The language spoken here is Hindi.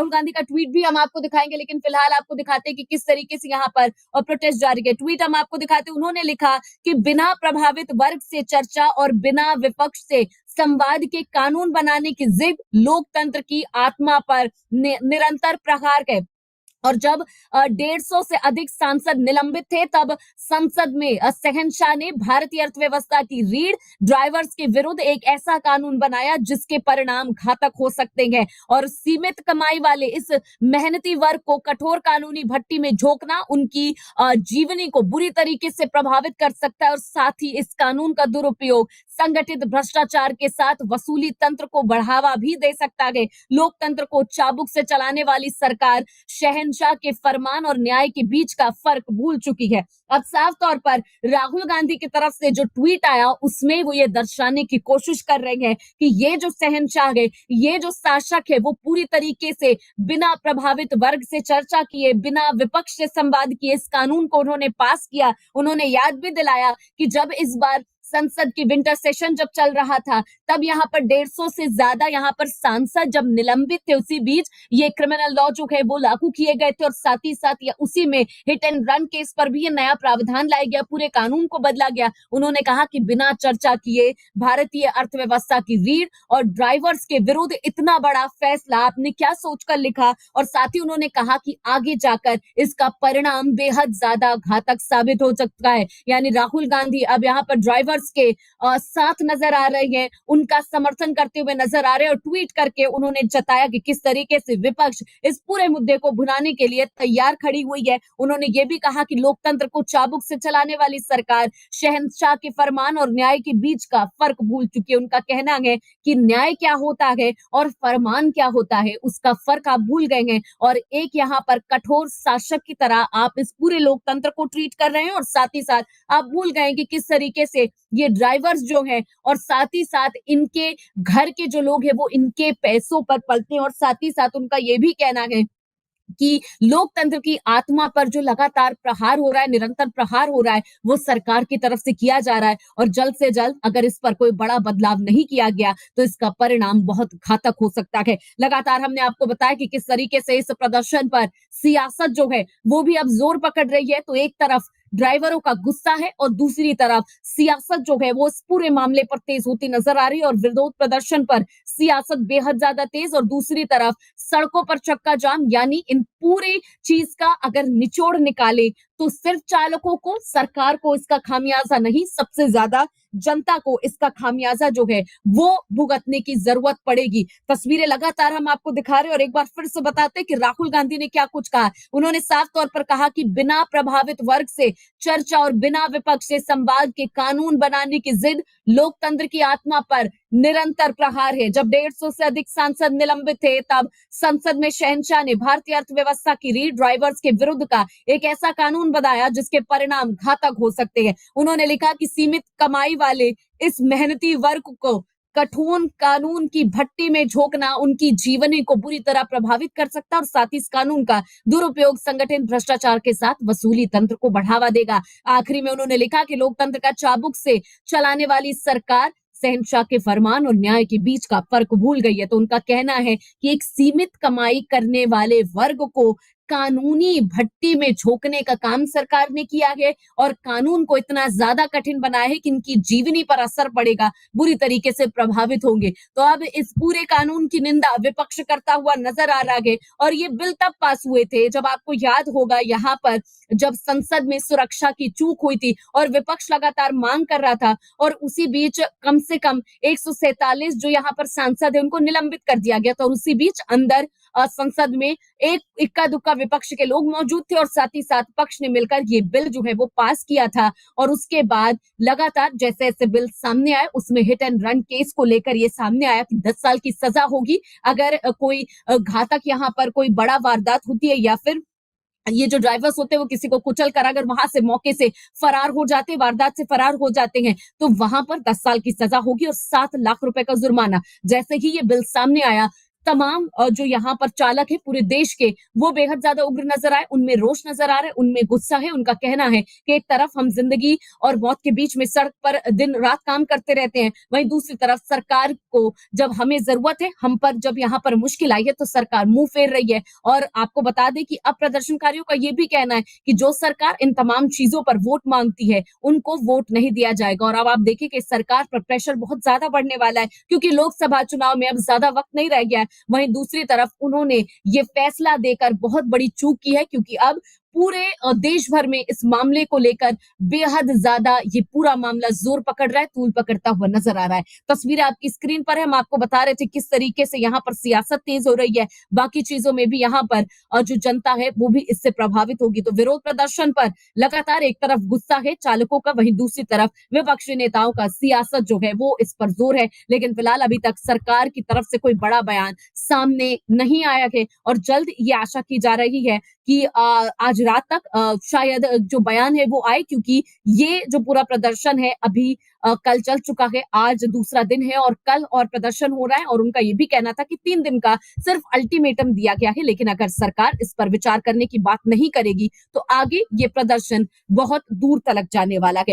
राहुल गांधी का ट्वीट भी हम आपको दिखाएंगे, लेकिन फिलहाल आपको दिखाते हैं कि किस तरीके से यहाँ पर प्रोटेस्ट जारी है। ट्वीट हम आपको दिखाते हैं, उन्होंने लिखा कि बिना प्रभावित वर्ग से चर्चा और बिना विपक्ष से संवाद के कानून बनाने की जिद लोकतंत्र की आत्मा पर निरंतर प्रहार है। और जब 150 से अधिक सांसद निलंबित थे, तब संसद में शहंशाह ने भारतीय अर्थव्यवस्था की रीढ़ ड्राइवर्स के विरुद्ध एक ऐसा कानून बनाया जिसके परिणाम घातक हो सकते हैं। और सीमित कमाई वाले इस मेहनती वर्ग को कठोर कानूनी भट्टी में झोंकना उनकी जीवनी को बुरी तरीके से प्रभावित कर सकता है। और साथ ही इस कानून का दुरुपयोग संगठित भ्रष्टाचार के साथ वसूली तंत्र को बढ़ावा भी दे सकता है। लोकतंत्र को चाबुक से चलाने वाली सरकार शहंशाह के फरमान और न्याय के बीच का फर्क भूल चुकी है। अब साफ तौर पर राहुल गांधी की तरफ से जो ट्वीट आया उसमें वो ये दर्शाने की कोशिश कर रहे हैं कि ये जो शहंशाह है, ये जो शासक है, वो पूरी तरीके से बिना प्रभावित वर्ग से चर्चा किए, बिना विपक्ष से संवाद किए इस कानून को उन्होंने पास किया। उन्होंने याद भी दिलाया कि जब इस बार संसद की विंटर सेशन जब चल रहा था, तब यहाँ पर 150 से ज्यादा यहाँ पर सांसद जब निलंबित थे, उसी बीच ये क्रिमिनल लॉ जो है वो लागू किए गए थे। और साथ ही साथ या उसी में हिट एंड रन केस पर भी ये नया प्रावधान लाया गया, पूरे कानून को बदला गया। उन्होंने कहा कि बिना चर्चा किए भारतीय अर्थव्यवस्था की रीढ़ और ड्राइवर्स के विरुद्ध इतना बड़ा फैसला आपने क्या सोचकर लिखा। और साथ ही उन्होंने कहा कि आगे जाकर इसका परिणाम बेहद ज्यादा घातक साबित हो सकता है। यानी राहुल गांधी अब यहाँ पर ड्राइवर्स के साथ नजर आ रहे हैं, उनका समर्थन करते हुए नजर आ रहे हैं। और ट्वीट करके उन्होंने जताया कि किस तरीके से विपक्ष इस पूरे मुद्दे को भुनाने के लिए तैयार खड़ी हुई है। उन्होंने ये भी कहा कि लोकतंत्र को चाबुक से चलाने वाली सरकार शहंशाह के फरमान और न्याय के बीच का फर्क भूल चुकी है। उनका कहना है कि न्याय क्या होता है और फरमान क्या होता है, उसका फर्क आप भूल गए हैं। और एक यहाँ पर कठोर शासक की तरह आप इस पूरे लोकतंत्र को ट्रीट कर रहे हैं। और साथ ही साथ आप भूल गए कि किस तरीके से ये ड्राइवर्स जो हैं और साथ ही साथ इनके घर के जो लोग हैं वो इनके पैसों पर पलते हैं। और साथ ही साथ उनका ये भी कहना है कि लोकतंत्र की आत्मा पर जो लगातार प्रहार हो रहा है, निरंतर प्रहार हो रहा है, वो सरकार की तरफ से किया जा रहा है। और जल्द से जल्द अगर इस पर कोई बड़ा बदलाव नहीं किया गया तो इसका परिणाम बहुत घातक हो सकता है। लगातार हमने आपको बताया कि किस तरीके से इस प्रदर्शन पर सियासत जो है वो भी अब जोर पकड़ रही है। तो एक तरफ ड्राइवरों का गुस्सा है और दूसरी तरफ सियासत जो है वो इस पूरे मामले पर तेज होती नजर आ रही है। और विरोध प्रदर्शन पर सियासत बेहद ज्यादा तेज, और दूसरी तरफ सड़कों पर चक्का जाम। यानी इन पूरी चीज का अगर निचोड़ निकाले तो सिर्फ चालकों को, सरकार को इसका खामियाजा नहीं, सबसे ज्यादा जनता को इसका खामियाजा जो है वो भुगतने की जरूरत पड़ेगी। तस्वीरें लगातार हम आपको दिखा रहे हैं और एक बार फिर से बताते हैं कि राहुल गांधी ने क्या कुछ कहा। उन्होंने साफ तौर पर कहा कि बिना प्रभावित वर्ग से चर्चा और बिना विपक्ष से संवाद के कानून बनाने की जिद लोकतंत्र की आत्मा पर निरंतर प्रहार है। जब 150 से अधिक सांसद निलंबित थे, तब संसद में शहंशाह ने भारतीय अर्थव्यवस्था की रीढ़ ड्राइवर्स के विरुद्ध का एक ऐसा कानून बनाया जिसके परिणाम घातक हो सकते हैं। उन्होंने लिखा कि सीमित कमाई वाले इस मेहनती वर्ग को कठोर कानून की भट्टी में झोंकना उनकी जीवनी को बुरी तरह प्रभावित कर सकता है। और साथ ही इस कानून का दुरुपयोग संगठित भ्रष्टाचार के साथ वसूली तंत्र को बढ़ावा देगा। आखिरी में उन्होंने लिखा कि लोकतंत्र का चाबुक से चलाने वाली सरकार शहंशाह के फरमान और न्याय के बीच का फर्क भूल गई है। तो उनका कहना है कि एक सीमित कमाई करने वाले वर्ग को कानूनी भट्टी में झोंकने का काम सरकार ने किया है और कानून को इतना ज्यादा कठिन बनाया है कि इनकी जीवनी पर असर पड़ेगा, बुरी तरीके से प्रभावित होंगे। तो अब इस पूरे कानून की निंदा विपक्ष करता हुआ नजर आ रहा है। और ये बिल तब पास हुए थे जब आपको याद होगा यहाँ पर जब संसद में सुरक्षा की चूक हुई थी और विपक्ष लगातार मांग कर रहा था, और उसी बीच कम से कम 147 जो यहाँ पर सांसद है उनको निलंबित कर दिया गया था। और उसी बीच अंदर संसद में एक इक्का दुक्का विपक्ष के लोग मौजूद थे और साथ ही साथ पक्ष ने मिलकर ये बिल जो है वो पास किया था। और उसके बाद लगातार जैसे जैसे बिल सामने आए उसमें हिट एंड रन केस को लेकर ये सामने आया कि 10 साल की सजा होगी अगर कोई घातक यहाँ पर कोई बड़ा वारदात होती है, या फिर ये जो ड्राइवर्स होते हैं वो किसी को कुचल कर अगर वहां से मौके से फरार हो जाते, वारदात से फरार हो जाते हैं, तो वहां पर 10 साल की सजा होगी और 7 लाख रुपए का जुर्माना। जैसे ही ये बिल सामने आया तमाम जो यहाँ पर चालक है पूरे देश के, वो बेहद ज्यादा उग्र नजर आए, उनमें रोष नजर आ रहा है, उनमें गुस्सा है। उनका कहना है कि एक तरफ हम जिंदगी और मौत के बीच में सड़क पर दिन रात काम करते रहते हैं, वहीं दूसरी तरफ सरकार को जब हमें जरूरत है, हम पर जब यहाँ पर मुश्किल आई है तो सरकार मुंह फेर रही है। और आपको बता दें कि अब प्रदर्शनकारियों का ये भी कहना है कि जो सरकार इन तमाम चीजों पर वोट मांगती है, उनको वोट नहीं दिया जाएगा। और अब आप देखिए कि सरकार पर प्रेशर बहुत ज्यादा बढ़ने वाला है, क्योंकि लोकसभा चुनाव में अब ज्यादा वक्त नहीं रह गया है। वहीं दूसरी तरफ उन्होंने ये फैसला देकर बहुत बड़ी चूक की है, क्योंकि अब पूरे देश भर में इस मामले को लेकर बेहद ज्यादा ये पूरा मामला जोर पकड़ रहा है, तूल पकड़ता हुआ नजर आ रहा है। तस्वीरें आपकी स्क्रीन पर है, हम आपको बता रहे थे किस तरीके से यहाँ पर सियासत तेज हो रही है। बाकी चीजों में भी यहाँ पर जो जनता है वो भी इससे प्रभावित होगी। तो विरोध प्रदर्शन पर लगातार एक तरफ गुस्सा है चालकों का, वहीं दूसरी तरफ विपक्षी नेताओं का सियासत जो है वो इस पर जोर है। लेकिन फिलहाल अभी तक सरकार की तरफ से कोई बड़ा बयान सामने नहीं आया है और जल्द ये आशा की जा रही है कि आज रात तक शायद जो बयान है वो आए, क्योंकि ये जो पूरा प्रदर्शन है अभी कल चल चुका है, आज दूसरा दिन है और कल और प्रदर्शन हो रहा है। और उनका ये भी कहना था कि 3 दिन का सिर्फ अल्टीमेटम दिया गया है, लेकिन अगर सरकार इस पर विचार करने की बात नहीं करेगी तो आगे ये प्रदर्शन बहुत दूर तलक जाने वाला है।